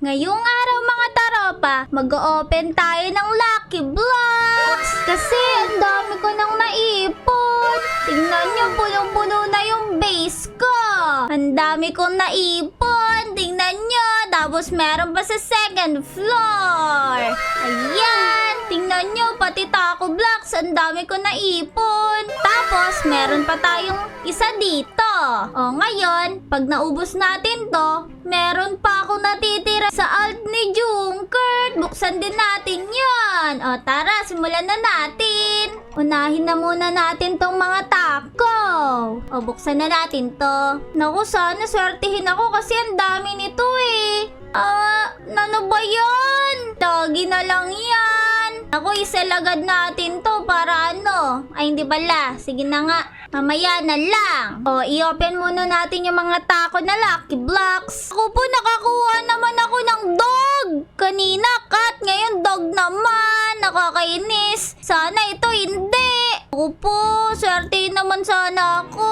Ngayong araw mga taropa, mag-open tayo ng Lucky Blocks kasi ang dami ko nang naipon. Tingnan nyo, punong-puno na yung base ko. Ang dami kong naipon. Tingnan nyo, tapos meron pa sa second floor. Ayan, tingnan nyo, pati taco blocks, ang dami ko naipon. Tapos meron pa tayong isa dito. O ngayon, pag naubos natin to, meron pa akong natitira sa alt ni Junkert. Buksan din natin yan. O tara, simulan na natin. Unahin na muna natin tong mga taco. O buksan na natin to. Naku, sana swertihin ako kasi ang dami nito eh. Ano ba yan? Lagi na lang yan. Ako, isalagad natin to para ano. Ay, hindi pala. Sige na nga. Mamaya na lang. O, i-open muna natin yung mga taco na Lucky Blocks. Ako po, nakakuha naman ako ng dog. Kanina, cat. Ngayon, dog naman. Nakakainis. Sana ito hindi. Ako po, swerte naman sana ako.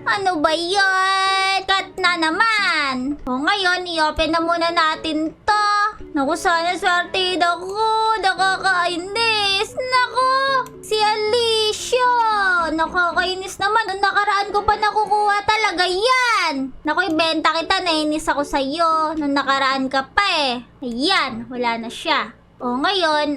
Ano ba yan? Cat na naman. O, ngayon, i-open na muna natin to. Naku, sana swerte ako. Nakakainis. Naku, si Alicia. Nakakainis naman. Nung nakaraan ko pa nakukuha talaga yan. Naku, ibenta kita. Nainis ako sa'yo. Nung nakaraan ka pa eh. Ayan, wala na siya. O ngayon,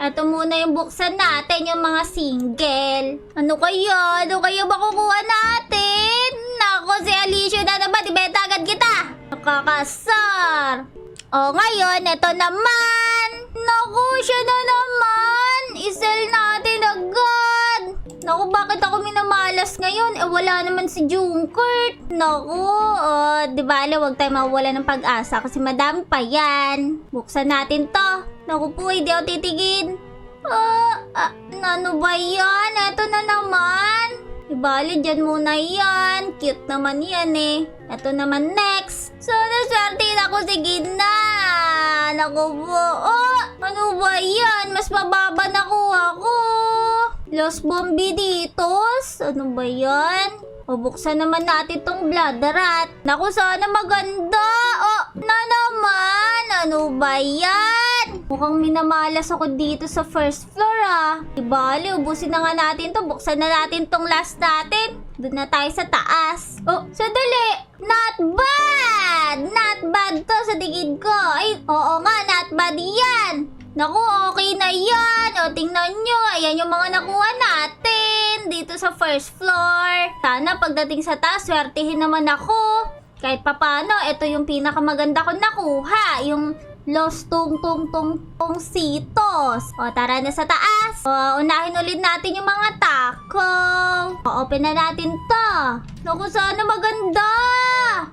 eto muna yung buksan natin, yung mga single. Ano kaya? Ano kaya ba kukuha natin? Naku, si Alicia na naman. Ibenta agad kita. Nakakasar. O ngayon, eto naman. Naku, siya na naman. I-sell natin agad. Naku, bakit ako minamalas ngayon? Eh, wala naman si Junkert. Naku, di ba, huwag tayo mawala ng pag-asa kasi madami pa yan. Buksan natin to. Naku po, hindi ako titigin. Ano ba yan? Eto na naman. Ibali, dyan muna yan. Cute naman yan eh. Eto naman next. So, naswertein ako. Sige na. Naku po. Ano ba yan? Mas mababa nakuha ko. Los Bombiditos? Ano ba yan? O, buksan naman natin tong blood rat. Naku, sana maganda. Na naman. Ano ba yan? Mukhang minamalas ako dito sa first floor Ibali, ubusin na nga natin to. Buksan na natin tong last natin. Doon na tayo sa taas. Sadali. Not bad. Not bad to sa tingin ko. Ay, oo nga, not bad yan. Naku, okay na yan. O, tingnan nyo. Ayan yung mga nakuha natin dito sa first floor. Sana pagdating sa taas, swertihin naman ako. Kahit papano, ito yung pinakamaganda ko nakuha. Yung Los Tungtungtungtungsitos. O, tara na sa taas. O, unahin ulit natin yung mga taco. O, open na natin to. Naku, sana maganda.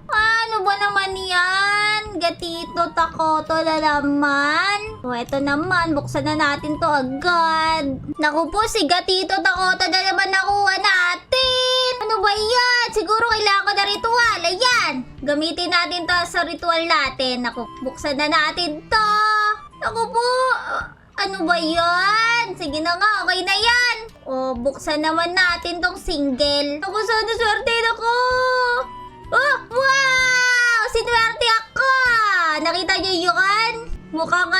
Ano ba naman yan? Gatito takoto na naman. O, eto naman. Buksan na natin to agad. Naku po, si Gatito takoto na naman nakuha natin. Ano ba yan? Siguro kailangan ko na ritual. Ayan. Gamitin natin to sa ritual natin. Naku, buksan na natin to. Naku po. Ano ba yan? Sige na nga, okay na yan. O, buksan naman natin tong single. Naku, sana swerte ako. Wow! Sinwerte ako! Nakita niyo yun? Mukhang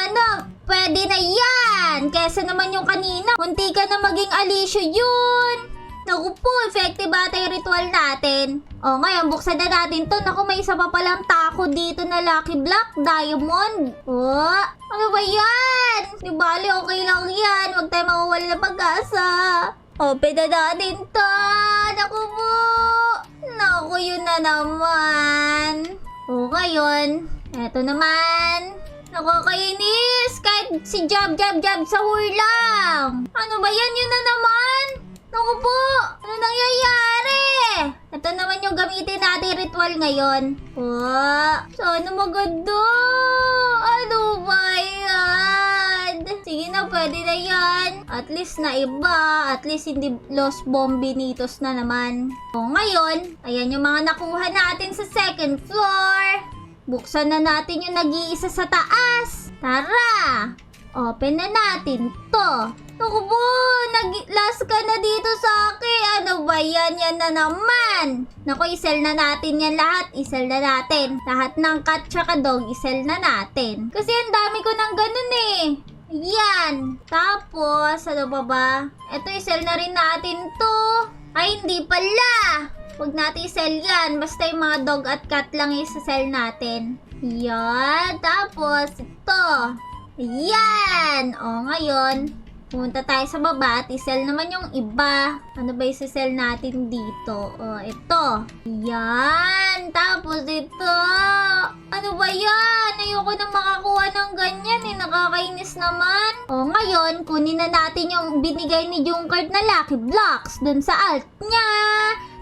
pwede na yan. Kesa naman yung kanina, munti ka na maging Alicia yun. Naku po, effective ata yung ritual natin. O, ngayon, buksan na natin to. Naku, may isa pa palang taco dito na Lucky Block, Diamond. Ano ba yan? Di bali, okay lang yan. Huwag tayo mawawala ng pag-asa. Open na natin to. Naku po. Naku, yun na naman. O, ngayon, eto naman. Nakakainis. Kahit si Jab sahur lang. Ano ba yan? Yun na naman. Naku po. Ano nangyayari? Ito naman yung gamitin natin ritual ngayon. Sana maganda. Ano ba yan? Sige na, pwede na yan. At least na iba. At least hindi Los Bombinitos na naman. O ngayon, ayan yung mga nakuha natin sa second floor. Buksan na natin yung nag-iisa sa taas. Tara! Open na natin to. Naku po, nag-last ka na dito sa akin. Ano ba yan? Yan na naman. Naku, isell na natin yan lahat. Isell na natin. Lahat ng cat tsaka dog, isell na natin. Kasi ang dami ko ng ganun eh. Yan. Tapos, ano ba ba? Ito, isell na rin natin to. Ay, hindi pala. Huwag natin isell yan. Basta yung mga dog at cat lang isa-sell natin. Yan. Tapos, ito. Yan. O, ngayon, pumunta tayo sa baba at isell naman yung iba. Ano ba isa-sell natin dito? O, ito. Yan. Tapos, ito. Ano ba yan? Ayoko na makakuha ng ganyan eh. Nakakainis naman. O, ngayon, kunin na natin yung binigay ni Junkert na Lucky Blocks dun sa alt niya.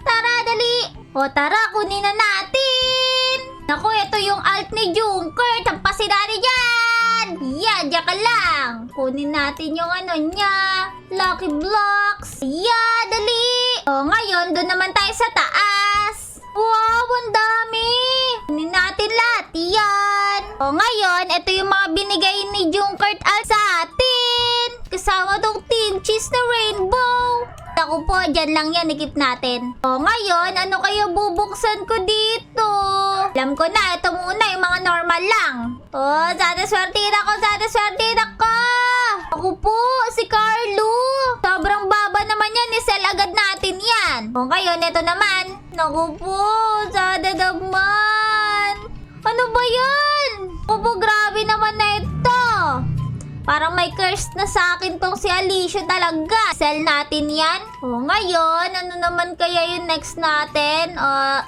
Tara, dali! O tara, kunin na natin! Naku, ito yung alt ni Junkert. Tampasin natin yan! Yan, diyan ka lang. Kunin natin yung ano niya. Lucky Blocks. Yan, dali! O, ngayon, doon naman tayo sa taas. Wow, ang dami! Kunin natin lahat yan. O, ngayon, ito yung mga binigay ni Junkert alt sa atin. Kasama tong Team Cheese na rainbow. Ako po, dyan lang yan, ikip natin. O, ngayon, ano kaya bubuksan ko dito? Alam ko na, ito muna, yung mga normal lang. O, sana swertida ko, sana swertida ko! Ako po, si Carlo. Sobrang baba naman yan, isell agad natin yan. O, ngayon, ito naman. Naku po, sana naman. Ano ba yan? Ako po, grabe naman na ito. Parang may curse na sa akin tong si Alicia talaga. Sell natin yan. O, ngayon, ano naman kaya yung next natin?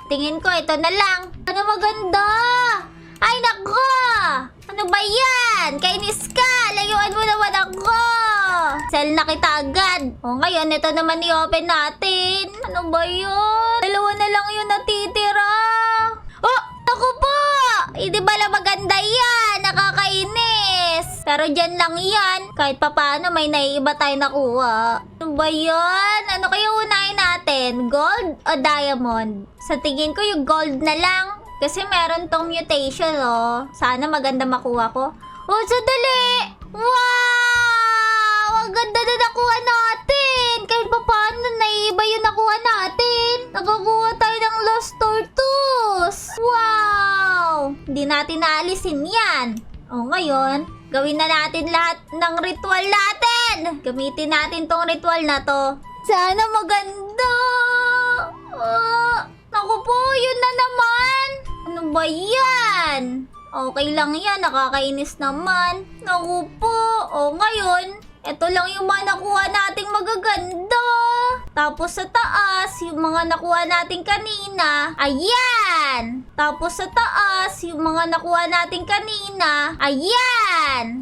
Tingin ko, ito na lang. Ano maganda? Ay, nako! Ano ba yan? Kainis ka! Layuan mo naman ako! Sell na kita agad. O, ngayon, ito naman i-open natin. Ano ba yun? Dalawa na lang yung natitira. Oh! Naku po! Hindi bala maganda yan. Nakakainis. Pero dyan lang yan. Kahit papaano may naiiba tayo nakuha. Ano ba yan? Ano kaya unahin natin? Gold o diamond? Sa tingin ko yung gold na lang. Kasi meron tong mutation oh. Sana maganda makuha ko. Oh, sadali! Wow! Ang ganda na nakuha natin. Kahit papaano naiiba yung nakuha natin. Nakakuha tayo ng Lost Tortoise. Wow! Hindi natin naalisin yan. O, ngayon, gawin na natin lahat ng ritual natin. Gamitin natin tong ritual na to. Sana maganda. Naku po, yun na naman. Ano ba yan? Okay lang yan, nakakainis naman. Naku po. O, ngayon, ito lang yung mga nakuha nating magaganda. Tapos sa taas, yung mga nakuha natin kanina. Ayan! Tapos sa taas, yung mga nakuha natin kanina. Ayan!